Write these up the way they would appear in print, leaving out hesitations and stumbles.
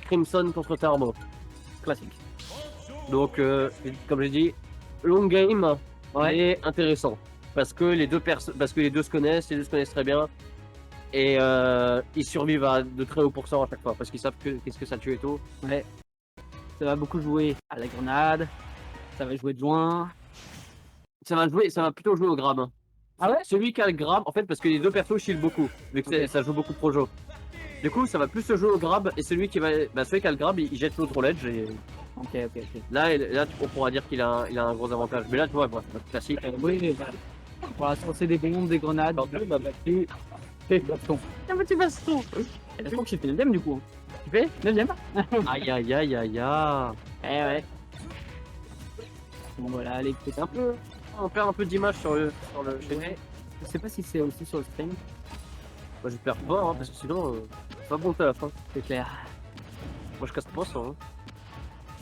Crimson contre Tarmo. Classique. Donc, comme j'ai dit, long game et intéressant. Parce que les deux se connaissent, les deux se connaissent très bien. Et ils survivent à de très hauts pourcents à chaque fois. Parce qu'ils savent qu'est-ce que ça tue et tout. Ouais. Ça va beaucoup jouer à la grenade. Ça va jouer de loin. Ça va plutôt jouer au grab. Ah ouais? Celui qui a le grab, en fait, parce que les deux persos shield beaucoup, vu que ça joue beaucoup pro-jo. Du coup, ça va plus se jouer au grab, et celui qui a le grab, il jette l'autre au ledge. Et... Ok. Là, on pourra dire qu'il a un gros avantage. Mais là, tu vois, c'est classique. Oui, voilà, c'est des bombes, des grenades. Il m'a battu. Baston. Un petit baston. Je crois que j'ai fait le dème du coup. Tu fais 9ème. Aïe. Ouais. Bon voilà, allez, c'est un peu. On perd un peu d'image sur le chaîne. Je sais pas si c'est aussi sur le stream. Moi, je perds pas, hein, parce que sinon, c'est pas bon à la fin. C'est clair. Moi, je casse pas ça.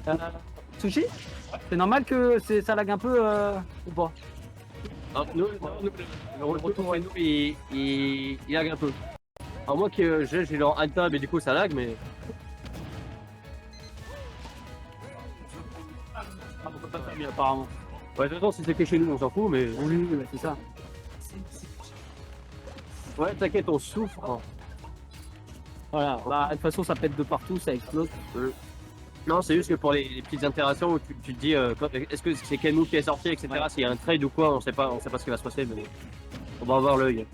Hein. Sushi? C'est normal que ça lag un peu ou pas? Ah, le retour et nous, il lag un peu. Alors moi que j'ai leur alta, mais du coup ça lag, mais... On peut pas faire mieux apparemment. Ouais, de toute façon, si c'est que chez nous, on s'en fout, mais... Oui, c'est ça. Ouais, t'inquiète, on souffre. Voilà, bah, de toute façon ça pète de partout, ça explose. Non, c'est juste que pour les petites interactions où tu te dis est-ce que c'est quel move qui est sorti, etc. Ouais. S'il y a un trade ou quoi, on sait pas ce qui va se passer, mais on va avoir l'œil.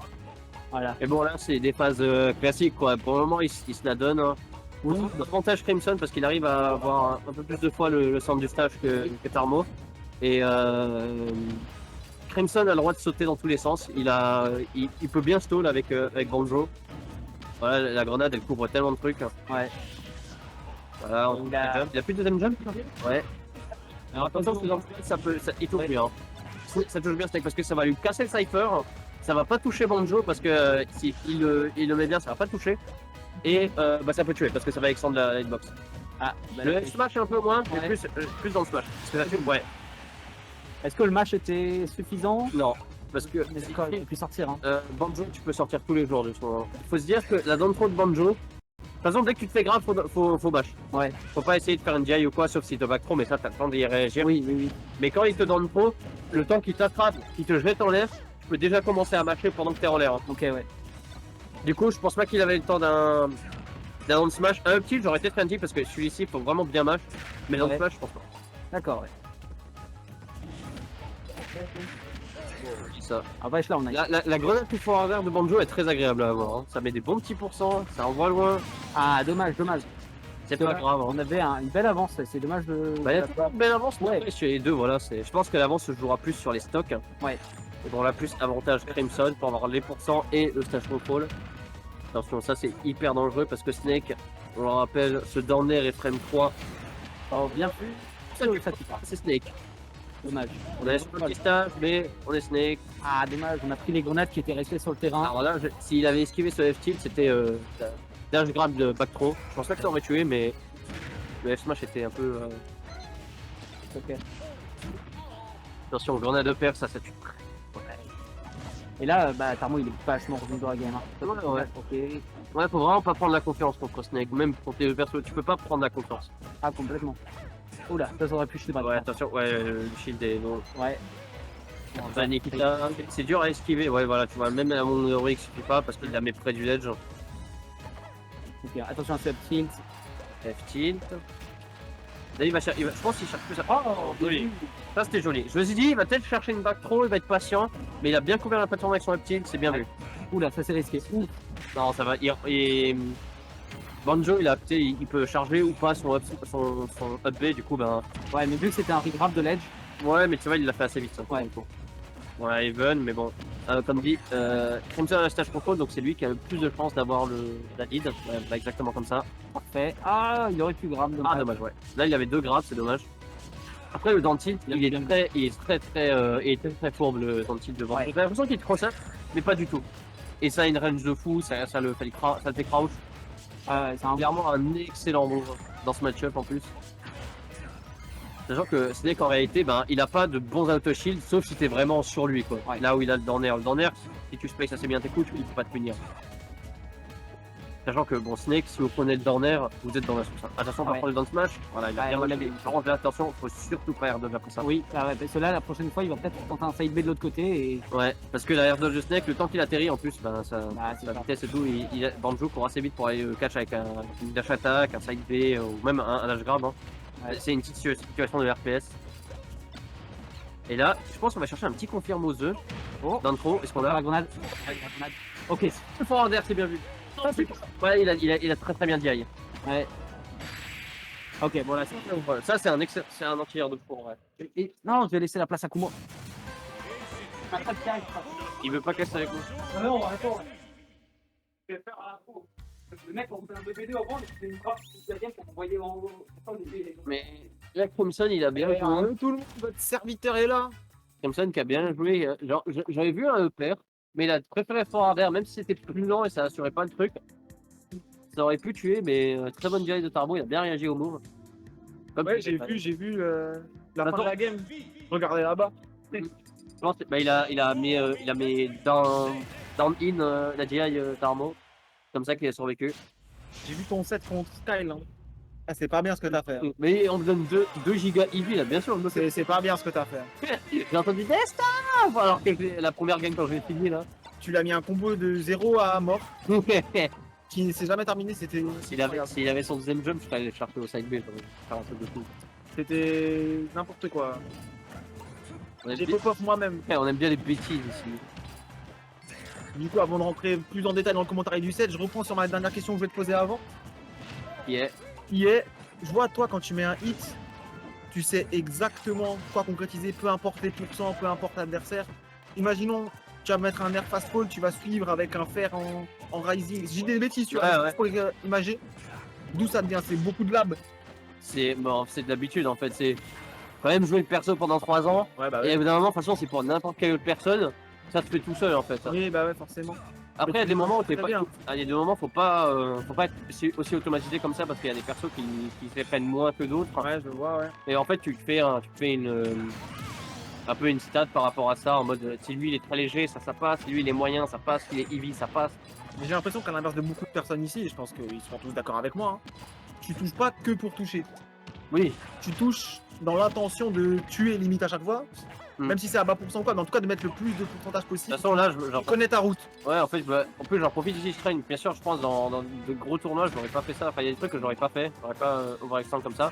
Voilà. Et bon, là, c'est des phases classiques, quoi. Pour le moment, il se la donne. Hein. Oui. Avantage Crimson parce qu'il arrive à avoir un peu plus de fois le centre du stage que Tarmo. Et Crimson a le droit de sauter dans tous les sens. Il peut bien stall avec Banjo. Voilà, la grenade, elle couvre tellement de trucs. Ouais. Voilà, il a plus de deuxième jump. Ouais. Alors attention, il touche bien. Ça touche bien Snake parce que ça va lui casser le cypher. Ça va pas toucher Banjo parce que si il le met bien, ça va pas toucher. Et ça peut tuer parce que ça va extendre la hitbox. Le smash un peu moins, mais plus dans le smash. Parce que ça tue, ouais. Est-ce que le match était suffisant? Non. Parce que il peut sortir. Hein. Banjo, tu peux sortir tous les jours de ce moment. Il faut se dire que la down throw de Banjo, de toute façon, dès que tu te fais grave, faut bash. Ouais. Faut pas essayer de faire une DI ou quoi, sauf si te back trop, mais ça, t'as le temps d'y réagir. Oui. Mais quand il te donne trop, le temps qu'il t'attrape, qu'il te jette en l'air, tu peux déjà commencer à matcher pendant que t'es en l'air. Hein. Ok, ouais. Du coup, je pense pas qu'il avait le temps d'un down smash. Un up tilt, j'aurais peut-être un tilt parce que celui-ci, il faut vraiment bien match. Mais down smash, je pense pas. D'accord, ouais. Ça. Ah bah, là, on a... la grenade tout fort à verre de Banjo est très agréable à avoir. Hein. Ça met des bons petits pourcents, ça envoie loin. Ah, dommage. C'est pas grave. Hein. On avait une belle avance, c'est dommage de... Bah, il y a une belle avance, ouais. Sur les deux, voilà. Je pense que l'avance se jouera plus sur les stocks. Ouais. Et on a plus avantage Crimson pour avoir les pourcents et le stage control. Attention, ça c'est hyper dangereux parce que Snake, on le rappelle, ce down air et frame 3. Oh, bien vu. C'est Snake. Dommage. On est sur le petit stage, mais on est Snake. Ah, dommage, on a pris les grenades qui étaient restées sur le terrain. Alors là, s'il avait esquivé ce F-tilt, c'était dash grab de back throw. Je pense pas que ça aurait tué, mais le F-smash était un peu. Ok. Attention, grenade de pair, ça tue. Et là, Tarmo il est vachement revenu dans la game. Hein. Ouais. Okay. Ouais, faut vraiment pas prendre la confiance contre Snake, même contre les persos, tu peux pas prendre la confiance. Ah, complètement. Oula, ça aurait pu shield. Ouais, attention, le shield est non. Ouais. C'est dur à esquiver, ouais, voilà, tu vois, même à mon héroïque suffit pas parce qu'il la met près du ledge. Ok, attention à ce F-tilt. F-tilt. Là, je pense qu'il cherche plus ça. Oh, joli. Ça, c'était joli. Je me suis dit, il va peut-être chercher une back throw, il va être patient, mais il a bien couvert la plateforme avec son F-tilt, c'est bien vu. Oula, ça c'est risqué. Non, ça va. Banjo, il peut charger ou pas son up B, du coup, ben. Ouais, mais vu que c'était un regrab de ledge. Ouais, mais tu vois, il l'a fait assez vite. Ça, ouais. Ouais, even, mais bon. Comme dit, Crimson a un stage control, donc c'est lui qui a le plus de chances d'avoir la lead. Pas exactement comme ça. Parfait. Ah, il aurait pu grab. Ah, dommage, ouais. Là, il avait 2 grabs, c'est dommage. Après, le dentil, il est très fourbe, le dentil devant. J'ai l'impression qu'il te cross up, mais pas du tout. Et ça a une range de fou, ça le fait crouch. C'est clairement un excellent move dans ce match-up en plus. Sachant que Snake en réalité, il a pas de bons auto-shield sauf si t'es vraiment sur lui quoi. Là où il a le down air. Le down air, si tu space assez bien tes coups, il peut pas te punir. Sachant que bon, Snake, si vous prenez le Dorner, vous êtes dans la sauce. Hein. Attention, on va Ouais. prendre le down smash. Voilà, il a Ouais, bien on relâché. l'avait. Par contre, là, attention, faut surtout pas air dodge après ça. Oui, ah ouais, parce que là, la prochaine fois, il va peut-être tenter un side B de l'autre côté et. Ouais, parce que la air dodge de Snake, le temps qu'il atterrit en plus, ben, Bah, c'est sa ça. vitesse et tout, Banjo court assez vite pour aller catch avec une dash attack, un side B ou même un dash grab. Hein. Ouais. C'est une petite situation de RPS. Et là, je pense qu'on va chercher un petit confirme aux œufs. Oh, D'intro, est-ce qu'on la a grenade. La grenade. Ok, le forwarder, c'est bien vu. Ouais, il a très très bien dit. ouais. Ok, bon là, c'est. Voilà, ça c'est un anti-air de four, ouais. Non, je vais laisser la place à Kumo. Il veut pas casser avec nous. Non, attends. Je vais faire un coup. Le mec, on fait un BBD avant, c'est une frappe pour envoyer en haut. Mais là, Crimson, il a bien joué. Tout le monde, votre serviteur est là. Crimson qui a bien joué. Genre, j'avais vu un EPR, mais il a préféré forwarder, même si c'était plus lent et ça assurait pas le truc. Ça aurait pu tuer, mais très bonne direct de Tarbo, il a bien réagi au move. Comme Ouais, tu sais, j'ai vu la fin Attends. de la game. Regardez là-bas. je pense, bah, il a mis down in la GI Tarbo. Comme ça qu'il a survécu. J'ai vu ton set contre Kyle. Hein. Ah, c'est pas bien ce que t'as fait. Hein. Mais on me donne 2 gigas EV là, bien sûr. C'est pas bien ce que t'as fait. Hein. J'ai entendu Desktop alors que la première game quand j'ai fini là. Tu l'as mis un combo de 0 à mort qui ne s'est jamais terminé. C'était. S'il avait son deuxième jump, je serais allé le chercher au side B. J'aurais faire un truc de fou. C'était n'importe quoi. On aime, J'ai bien, pop-off moi-même. on aime bien les bêtises ici. Du coup, avant de rentrer plus en détail dans le commentaire du set, je reprends sur ma dernière question que je vais te poser avant. Yeah. Qui est, je vois toi quand tu mets un hit, tu sais exactement quoi concrétiser, peu importe les pourcents, peu importe l'adversaire. Imaginons, tu vas mettre un air fastball, tu vas suivre avec un fer en rising. J'ai des bêtises, tu vois, Ouais. pour les imaginer. D'où ça devient, c'est beaucoup de lab. C'est de l'habitude en fait. C'est quand même jouer le perso pendant 3 ans. Ouais, bah Et au bout d'un moment, de toute façon, c'est pour n'importe quelle autre personne. Ça se fait tout seul en fait. Oui, bah ouais, forcément. Après, il y a Mais des moments où t'es très pas. bien. Il y a des moments, faut pas être aussi automatisé comme ça parce qu'il y a des persos qui se les prennent moins que d'autres. Ouais, je vois, ouais. Et en fait, tu te fais un peu une stat par rapport à ça en mode si lui il est très léger, ça passe. Si lui il est moyen, ça passe. S'il est heavy, ça passe. Mais j'ai l'impression qu'à l'inverse de beaucoup de personnes ici, et je pense qu'ils seront tous d'accord avec moi, hein, tu touches pas que pour toucher. Oui. Tu touches dans l'intention de tuer limite à chaque fois, même si c'est à bas pourcent ou quoi, mais en tout cas de mettre le plus de pourcentage De possible. toute façon, là, Tu connais ta route. ouais, en fait, en plus, j'en profite ici, je traîne. Bien sûr, je pense dans de gros tournois, je n'aurais pas fait ça. Enfin, il y a des trucs que j'aurais pas fait. J'aurais pas overextend comme ça.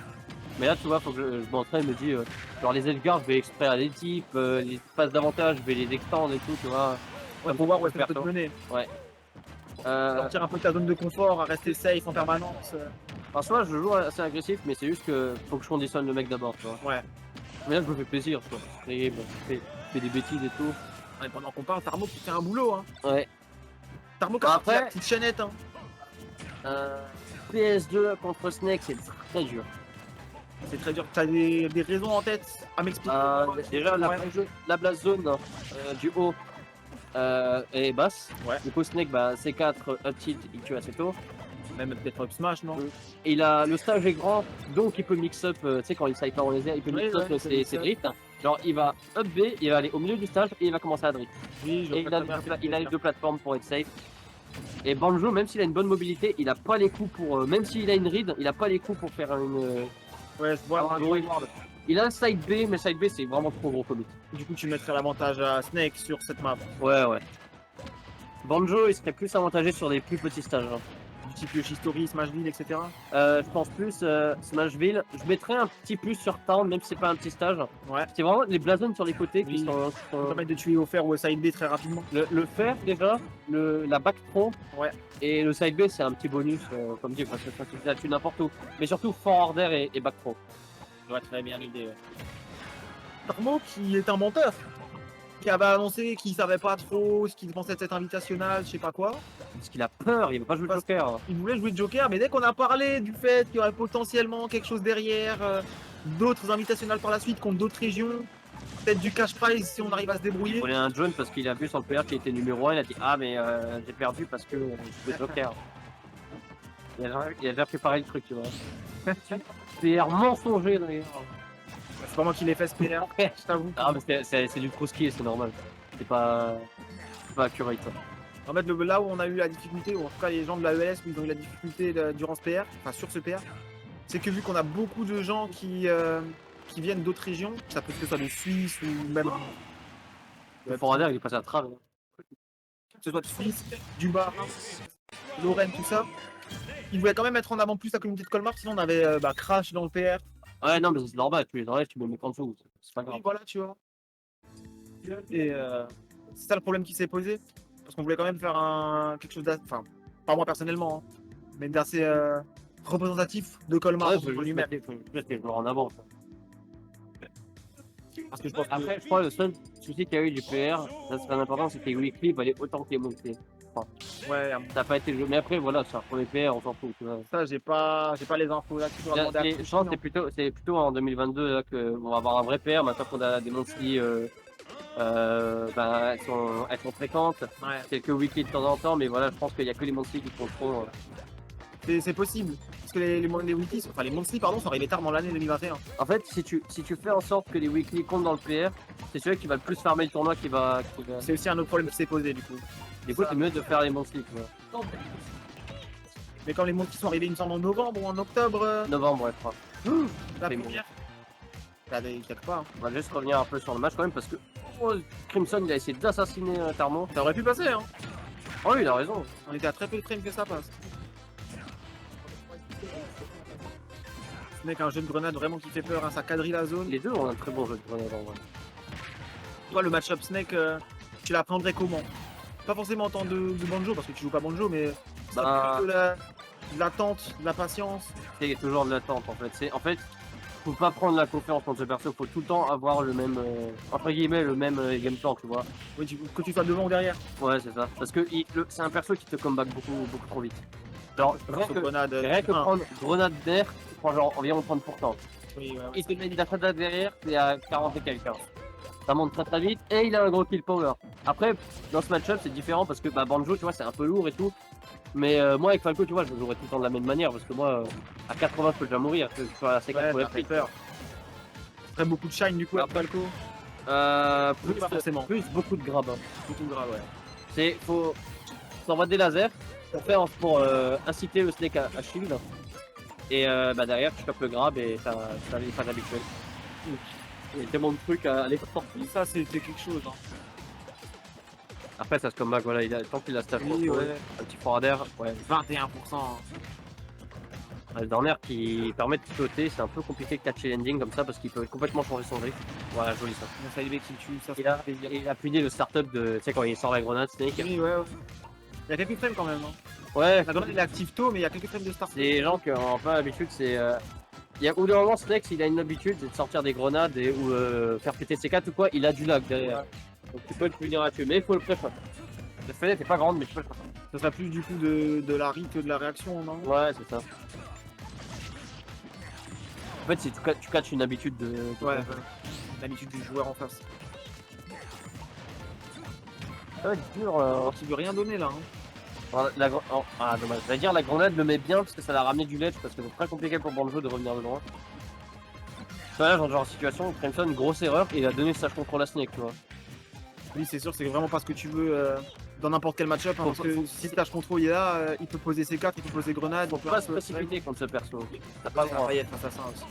Mais là, tu vois, faut que je m'entraîne, je me dis, genre les Edgar, je vais extraire les types, les passes d'avantage, je vais les extendre et tout, tu vois. Ouais, pour voir où est-ce que faire tu peux te mener. Sortir un peu de ta zone de confort, à rester safe en permanence. Franchement, je joue assez agressif, mais c'est juste que faut que je conditionne le mec d'abord, tu vois. Ouais. Mais là, je me fais plaisir, tu vois. Et bon, je fais des bêtises et tout. Et pendant qu'on parle, Tarmo qui fait un boulot. Hein. Ouais. Tarmo qui Après- a la petite chaînette. Hein. PS2 contre Snake, c'est très dur. C'est très dur. T'as des raisons en tête à m'expliquer. Déjà, Ouais. la blast zone du haut est basse. Ouais. Du coup, Snake, bah, C4, up tilt, il tue assez tôt. Même peut-être up smash, non? Et le stage est grand, donc il peut mix up, tu sais, quand il side par les airs, il peut mix up ses drifts. Genre, il va up B, il va aller au milieu du stage et il va commencer à drift. Oui, je Et il a les 2 plateformes pour être safe. Et Banjo, même s'il a une bonne mobilité, il a pas les coups pour. Même s'il a une read, il a pas les coups pour faire une. Ouais, je vois. avoir un gros reward. Il a un side B, mais side B c'est vraiment trop gros commit. Du coup, tu mettrais l'avantage à Snake sur cette map. Ouais. Banjo, il serait plus avantagé sur des plus petits stages. Hein. Du type Yoshitori, Smashville, etc. Je pense plus Smashville. Je mettrais un petit plus sur Town, même si c'est pas un petit stage. Ouais. C'est vraiment les blasons sur les côtés qui Oui. sont. Ça permet de tuer au fer ou au side B très rapidement. Le fer déjà, la back throw. Ouais. Et le side B c'est un petit bonus, comme dit, parce que ça se tue n'importe où. Mais surtout forwarder et back throw. Je vois très bien l'idée. Ouais. Tarmo qui est un menteur. Qui avait annoncé qu'il savait pas trop ce qu'il pensait de cette invitational, je sais pas quoi. Parce qu'il a peur, il veut pas jouer le Parce- Joker. Il voulait jouer Joker, mais dès qu'on a parlé du fait qu'il y aurait potentiellement quelque chose derrière, d'autres invitationales par la suite contre d'autres régions, peut-être du cash prize si on arrive à se Il débrouiller. prenait un John parce qu'il a vu sur le PR qui était numéro 1, il a dit ah mais j'ai perdu parce que je jouais Joker. Il a déjà préparé le truc, tu vois. PR mensonger d'ailleurs. C'est pas moi qui l'ai fait ce PR, je t'avoue. Ah mais c'est du Trotsky, c'est normal. C'est pas accurate. Ça. En fait, là où on a eu la difficulté, ou en tout cas les gens de la ELS où ils ont eu la difficulté durant ce PR, enfin sur ce PR, c'est que vu qu'on a beaucoup de gens qui viennent d'autres régions, ça peut que ce soit de Suisse ou même Le Forader, il est passé à travers. que ce soit de Suisse, du Bas, Lorraine, tout ça, ils voulaient quand même mettre en avant plus la communauté de Colmar, sinon on avait Crash dans le PR. Ouais, non, mais c'est normal, tu les enlèves, tu me mets en dessous. C'est pas grave. Et voilà, tu vois. Et c'est ça le problème qui s'est posé. Parce qu'on voulait quand même faire quelque chose d'assez. Enfin, pas moi personnellement, hein, mais d'assez représentatif de Colmar Ouais, en faut juste lui-même. mettre les joueurs en avant. Quoi. Parce que je pense Après, je crois que le seul souci qu'il y a eu du PR, ça serait important, c'est que les weekly valaient autant que les monthly. que ouais, Ça n'a pas été le jeu. Mais après, voilà, c'est un premier PR, on s'en fout. Tu vois. ça j'ai pas les infos là. Tu dois Là, demander à je Christian. pense que c'est plutôt en 2022 là, qu'on va avoir un vrai PR. Maintenant qu'on a des monthly, elles sont fréquentes. Ouais. Quelques weekly de temps en temps, mais voilà, je pense qu'il n'y a que les monthly qui compteront. C'est possible. Parce que les weeklies, enfin les monthly pardon, sont arrivés tard dans l'année 2021. En fait, si tu fais en sorte que les weekly comptent dans le PR, c'est celui qui va le plus farmer le tournoi qui va. C'est aussi un autre problème qui s'est posé du coup. Du coup, c'est mieux de faire les monthly. Tu vois. Mais quand les monthly sont arrivés, il me semble en novembre ou en octobre, Novembre, ouais, je crois. la c'est première. Bah, il quelque pas. Hein. On va juste revenir un peu sur le match quand même parce que Crimson il a essayé d'assassiner Tarmo. Ça aurait pu passer, hein. Oh oui, il a raison. On était à très peu de frames que ça passe. Ce mec a un jeu de grenade vraiment qui fait peur, hein, ça quadrille la zone. Les deux ont un très bon jeu de grenade en vrai. Toi, le match-up Snake, tu l'apprendrais comment? Pas forcément en temps de banjo, parce que tu joues pas banjo, mais ça Bah. plus de l'attente, de la patience. C'est toujours de l'attente en fait. Faut pas prendre la confiance contre ce perso, faut tout le temps avoir le même, entre guillemets, le même game plan, tu vois. Oui, que tu sois devant ou derrière. Ouais, c'est ça. Parce que c'est un perso qui te combat beaucoup trop vite. Genre, rien que prendre grenade d'air, tu prends genre environ 30%. Oui, ouais, ouais. Il te met une grenade derrière, t'es à 40 et quelqu'un. Ça monte très vite et il a un gros kill power. Après, dans ce match-up, c'est différent parce que Banjo, tu vois, c'est un peu lourd et tout. Mais moi, avec Falco, tu vois, je jouerai tout le temps de la même manière parce que moi, à 80, je peux déjà mourir. Je suis à C4 pour fait peur. Très beaucoup de shine du coup, Après, Falco. plus, pas forcément. plus beaucoup de grab. Hein. Beaucoup de gras, ouais. Faut t'envoies des lasers pour inciter le snake à shield. Et derrière, tu chopes le grab et t'as les phases habituelles. Il y a tellement de trucs à aller sortir. Ça, c'était quelque chose. Hein. Après, ça se combat, voilà, tant qu'il a stage Oui, ouais. un petit forader, ouais. 21%. Le dernier qui permet de sauter, c'est un peu compliqué de catcher l'ending comme ça parce qu'il peut complètement changer son drift. Voilà, joli ça. Ça y est, qui tue, ça Et là, il a puni le startup de, tu sais, quand il sort la grenade, Snake. Oui, ouais. Il y a quelques frames quand même. Hein. Ouais, La grenade il est active tôt, mais il y a quelques frames de start. les gens qui ont pas l'habitude, c'est. Il y a ou d'un moment, Snake, s'il a une habitude, c'est de sortir des grenades ou faire péter ses 4 ou quoi, il a du lag derrière. Ouais. Donc tu peux le punir là-dessus, mais il faut le préparer. La fenêtre est pas grande, mais tu peux le préparer. Ça serait plus du coup de la rite, de la réaction, non? Ouais, c'est ça. En fait, si tu catches une habitude de. Ouais, l'habitude du joueur en face. Ça va être dur. Qui veut rien donner là. Hein. Dommage. Je vais dire la grenade le met bien parce que ça l'a ramené du ledge parce que c'est très compliqué pour Banjo de revenir de loin. Là, genre en situation où Crimson, grosse erreur et il a donné sa contrôle à Snake, tu vois. Oui, c'est sûr, c'est vraiment pas ce que tu veux dans n'importe quel match-up. Hein, parce que si Stage Control il est là, il peut poser ses cartes, il peut poser grenade. Faut pas se précipiter contre ce perso. T'as pas le droit. Ça va être assassin aussi.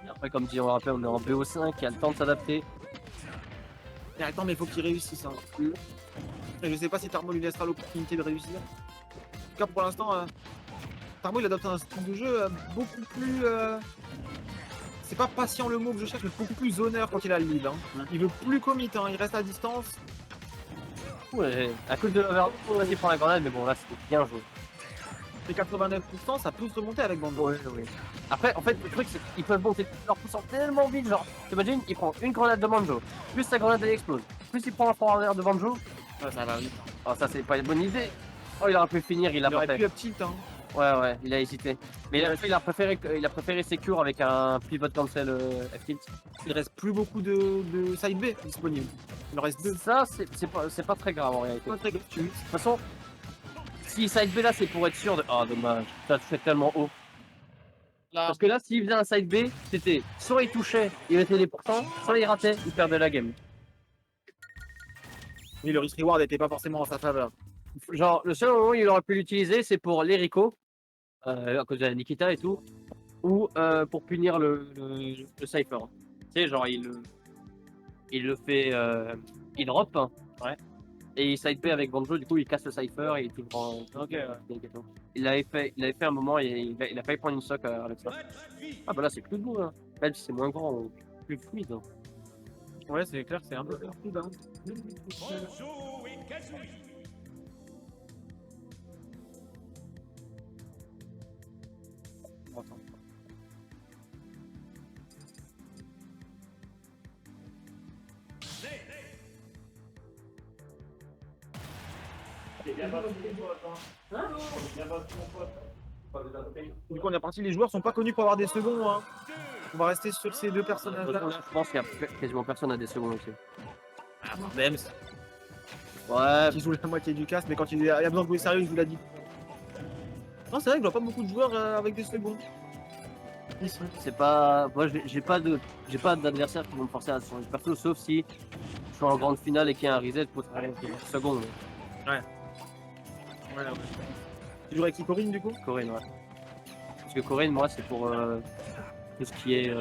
Après, comme dit, on rappelle, on est en BO5, il y a le temps de s'adapter. Mais attends, mais il faut qu'il réussisse. Hein. Et je sais pas si Tarmo lui laissera l'opportunité de réussir. En tout cas, pour l'instant, Tarmo il adopte un style de jeu beaucoup plus. C'est pas patient le mot que je cherche, mais beaucoup plus honneur quand il a le lead. Hein. Il veut plus commit, hein. Il reste à distance. Ouais, à cause de l'overload, on va prendre la grenade, mais bon, là, c'était bien joué. Et 89%, ça peut se remonter avec Banjo. Oui. Après, en fait, le truc, c'est qu'ils peuvent monter leur puissance tellement vite. Genre, t'imagines, il prend une grenade de Banjo, plus sa grenade elle explose, plus il prend un forward de Banjo. Ouais, ça va vite. Oh, ça, c'est pas une bonne idée. Oh, il aurait pu finir, il a Il pas aurait fait. pu petit, hein. Ouais, il a hésité. Mais il a préféré Secure avec un pivot cancel F-tilt. Il reste plus beaucoup de side B disponible. Il en reste 2. Ça, c'est pas très grave en réalité. Pas très grave. De toute façon, si side B là, c'est pour être sûr de. Oh, dommage. Ça te fait tellement haut. Parce que là, s'il faisait un side B, c'était soit il touchait, il mettait des pourcents, soit il ratait, il perdait la game. Oui, le risk reward n'était pas forcément en sa faveur. Genre, le seul moment où il aurait pu l'utiliser, c'est pour les Rico, à cause de la Nikita et tout, ou pour punir le Cypher. Tu sais, genre, il le fait, il drop, Ouais. et il side B avec Banjo, du coup, il casse le Cypher et il tout prend. Ok, ouais. Il l'avait fait un moment et il a failli prendre une sock avec ça. Ah bah là, c'est plus beau, hein. Même si c'est moins grand, ou plus fluide. Hein. Ouais, c'est clair, c'est un peu plus hein. Du coup, on est parti, les joueurs sont pas connus pour avoir des seconds. Hein. On va rester sur ces deux personnages-là. Je pense qu'il y a quasiment personne à des secondes aussi. Dems, Ouais, qui joue la moitié du cast, mais quand il a besoin de jouer sérieux, il joue la dit. Non, c'est vrai que je vois pas beaucoup de joueurs avec des secondes. c'est pas. Moi, j'ai pas d'adversaire qui vont me forcer à changer de perso, sauf si je suis en grande finale et qu'il y a un reset pour faire seconde. Ouais. Tu joues avec qui, Corinne, du coup? Corinne, ouais. Parce que Corinne, moi, c'est pour tout ce qui est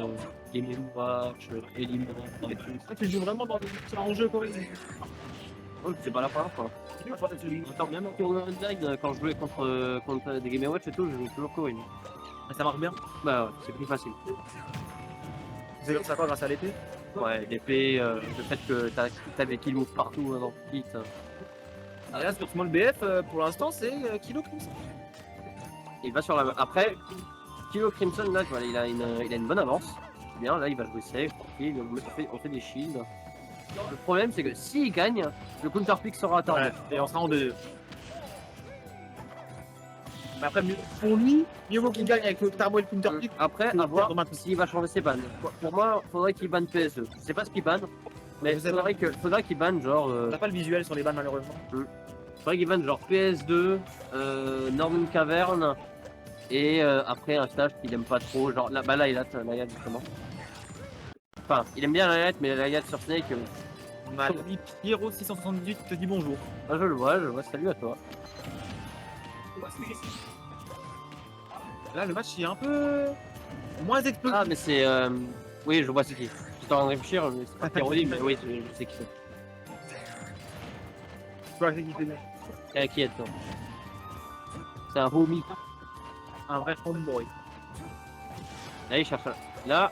Game Watch, élimination et tout. Ah, tu joues vraiment dans un jeu, Corinne? Oh, c'est pas la première fois. Attends, même en tournoi online, quand je jouais contre des Game Watch et tout, je jouais toujours Corinne. Et ça marche bien? Bah ouais, c'est plus facile. C'est comme ça quoi, grâce à l'épée? Ouais, l'épée, le fait que t'as des kills move partout dans le kit. Et là, sur Small BF, pour l'instant, c'est Kilo Crimson. Il va sur la. Après, Kilo Crimson, là, tu vois, il a une bonne avance. Bien, là, il va jouer safe, tranquille, on fait des shields. Le problème, c'est que s'il gagne, le counter pick sera atteint. Ouais, et on sera en 2-2. Mais après, pour lui, mieux vaut qu'il gagne avec le Tarbo et le counter pick. Après, à voir s'il va changer ses bans. Pour moi, faudrait qu'il banne PS2. Je sais pas ce qu'il banne, mais faudrait qu'il banne genre. On n'a pas le visuel sur les bannes, malheureusement. Faudrait qu'il banne genre PS2, Norman Cavern, et après un stage qu'il aime pas trop, genre là, bah là il a l'Ayat justement. Enfin, il aime bien l'Ayat, mais l'Ayat sur Snake. Malvi Pierrot 678 te dit bonjour. Ah, je le vois, salut à toi. Là, le match il est un peu moins explosif. Ah, mais c'est. Oui, je vois c'est qui. J'étais en train de réfléchir, mais c'est pas Pierrot, mais oui, je sais qui c'est. Tu vois, c'est qui fait bien. Qui est toi? C'est un homie. Un vrai homeboy. Là, il cherche. Là,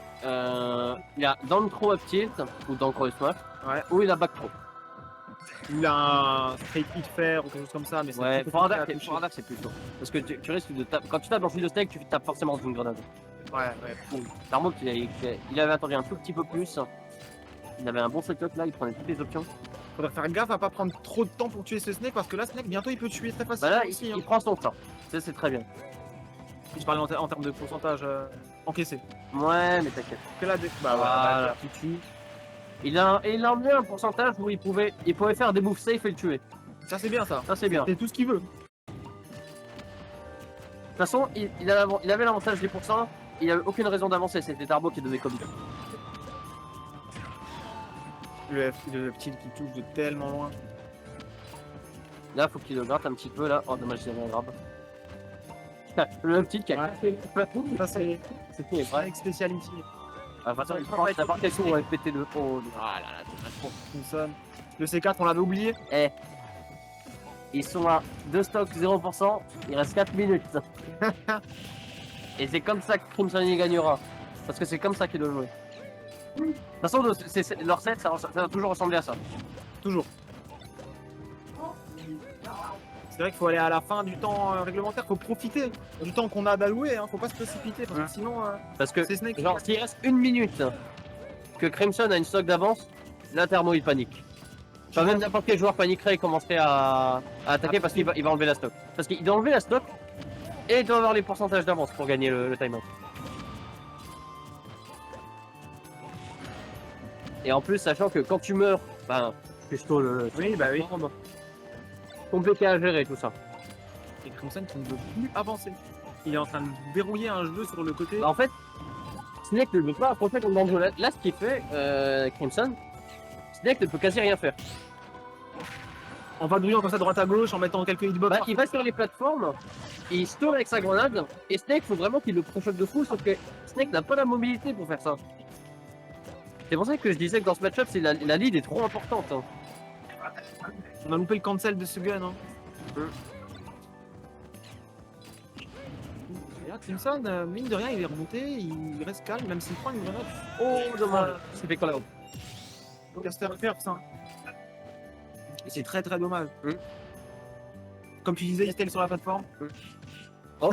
il a down throw up tilt, ou down throw smash, Ouais. ou il a back throw. Il a un straight hit faire ou quelque chose comme ça, mais c'est Ouais, plus forward compliqué à toucher. attack c'est plus tôt. Parce que tu risques de taper. Quand tu tapes dans le de snake, tu tapes forcément dans une grenade. Ouais. Clairement, il avait attendu un tout petit peu plus. Il avait un bon setup là, il prenait toutes les options. Faudrait faire gaffe à pas prendre trop de temps pour tuer ce Snake parce que là, Snake, bientôt il peut tuer très Bah facilement là, aussi. il prend son temps. Ça, c'est très bien. Je parlais en termes de pourcentage encaissé. Ouais, mais t'inquiète. Que là, Bah voilà, tu tues. Il a emmené un pourcentage où il pouvait faire des moves safe et le tuer. ça c'est bien ça. Ça, c'est bien. De C'est tout ce qu'il veut. toute façon, il avait l'avantage des pourcents. Il avait aucune raison d'avancer. C'était Tarbo qui devait commettre. Le petit qui touche de tellement loin. Là, faut qu'il le gratte un petit peu là. Oh, dommage, il y avait un grab. Le petit qui a cassé. Ça c'est C'était vrai. avec Speciality. Ah, de toute façon, il prend n'importe quel tour avec pété de haut. Ah là là, c'est trop. Crimson. Le C4, on l'avait oublié. Eh, ils sont à 2 stocks 0%, il reste 4 minutes. Et c'est comme ça que Crimson y gagnera. Parce que c'est comme ça qu'il doit jouer. De toute façon, leur set, ça va toujours ressembler à ça. Toujours. C'est vrai qu'il faut aller à la fin du temps réglementaire, faut profiter du temps qu'on a d'allouer, hein. Faut pas se précipiter parce que sinon Parce que, c'est Snake. genre, s'il reste 1 minute que Crimson a une stock d'avance, là, Thermo il panique. Enfin, même n'importe quel joueur paniquerait et commencerait à attaquer parce qu'il va enlever la stock. Parce qu'il doit enlever la stock et il doit avoir les pourcentages d'avance pour gagner le timeout. Et en plus, sachant que quand tu meurs, ben, plutôt le. Oui, bah oui. Compliqué à gérer tout ça. Et Crimson qui ne veut plus avancer. Il est en train de verrouiller un jeu sur le côté. Bah, en fait, Snake ne veut pas approcher contre Banjo. Là, ce qu'il fait, Crimson, Snake ne peut quasi rien faire. En vadrouillant comme ça droite à gauche, en mettant quelques hitbox. Bah, il va sur les plateformes, il se tourne avec sa grenade, et Snake, faut vraiment qu'il le prochoque de fou, sauf que Snake n'a pas la mobilité pour faire ça. C'est pour ça que je disais que dans ce match-up, la lead est trop importante. Hein. On a loupé le cancel de ce gun. Hein. Et là, Crimson, mine de rien, il est remonté, il reste calme, même s'il prend une grenade. Oh, dommage. C'est fait quoi là-haut? Caster first. Hein. Et c'est très très dommage. Comme tu disais, il était sur la plateforme. Oh.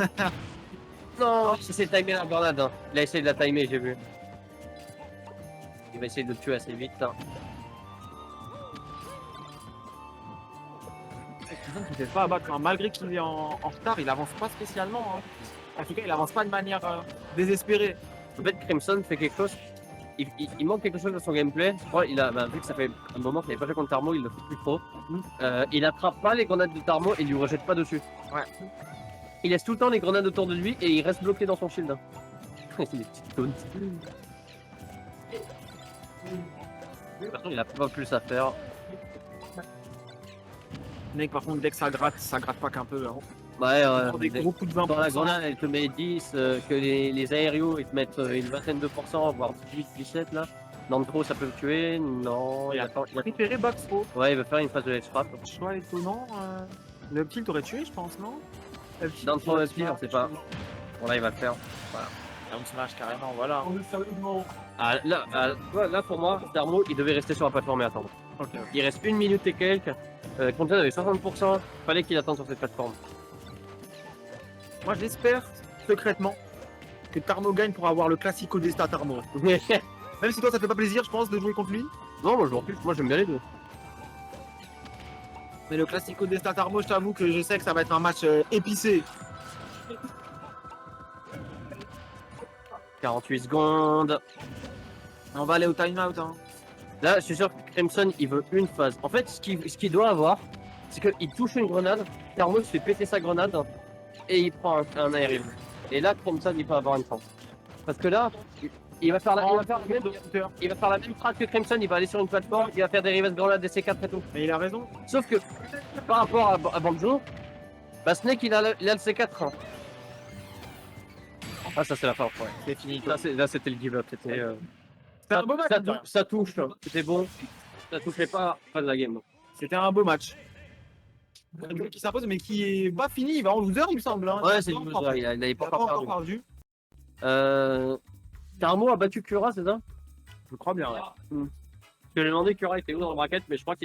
Non, il s'est timé la grenade. Hein. Il a essayé de la timer, j'ai vu. Il va essayer de le tuer assez vite. Hein. Crimson qui ne fait pas abattre. Hein. Malgré qu'il est en retard, il avance pas spécialement. Hein. En tout cas, il avance pas de manière désespérée. En fait, Crimson fait quelque chose. Il manque quelque chose dans son gameplay. Je crois il a, vu que ça fait un moment qu'il n'avait pas fait contre Tarmo, il le fait plus trop. Il attrape pas les grenades de Tarmo et il lui rejette pas dessus. Ouais. Il laisse tout le temps les grenades autour de lui et il reste bloqué dans son shield. Hein. C'est des petites taunts. De toute façon, il a pas plus à faire. Mec, par contre, dès que ça gratte pas qu'un peu. Hein. Ouais, Des gros coups de 20%. dans la grenade, elle te met 10, que les aérios, ils te mettent une vingtaine de pourcents, voire 18, 17 là. Dans le trop, ça peut le tuer. Non, il a préféré Baxpo. Ouais, il veut faire une phase de X-Trap. Choix étonnant. Le petit t'aurait tué, je pense, non? Dans le trop, on sait pas. Bon, là, il va le faire. Voilà. On smash carrément, voilà. Ah, là, pour moi, Darmo, il devait rester sur la plateforme et attendre. Okay. Il reste 1 minute et quelques. Crimson avait 60%. Fallait qu'il attende sur cette plateforme. Moi, j'espère secrètement que Tarmo gagne pour avoir le classico d'Esta Tarmo. Même si toi, ça fait pas plaisir, je pense, de jouer contre lui. Non, moi, moi j'aime bien les deux. Mais le classico d'Esta Tarmo, je t'avoue que je sais que ça va être un match épicé. 48 secondes. On va aller au timeout. Hein. Là, je suis sûr que Crimson, il veut une phase. En fait, ce qu'il doit avoir, c'est qu'il touche une grenade, Tarmo se fait péter sa grenade et il prend un aérien. Et là, Crimson, il peut avoir une chance. Parce que là, il va faire la même strat que Crimson, il va aller sur une plateforme, il va faire des reverse grenades, des C4 et tout. Mais il a raison. Sauf que, par rapport à Banjo, bah Snake, il a le C4. Hein. Ah, ça, c'est la fin, ouais. C'est fini. Là, c'était le give-up. C'était. Un beau match. Ça touche, c'était bon. Ça touchait pas de la game. C'était un beau match. Un jeu qui s'impose, mais qui est pas fini. Il va en loser, il me semble. Hein. Ouais, c'est le loser. Il n'avait pas encore perdu. Tarmo a battu Cura, c'est ça? Je crois bien. Ouais. Je lui ai demandé Cura était où dans le bracket, mais je crois qu'il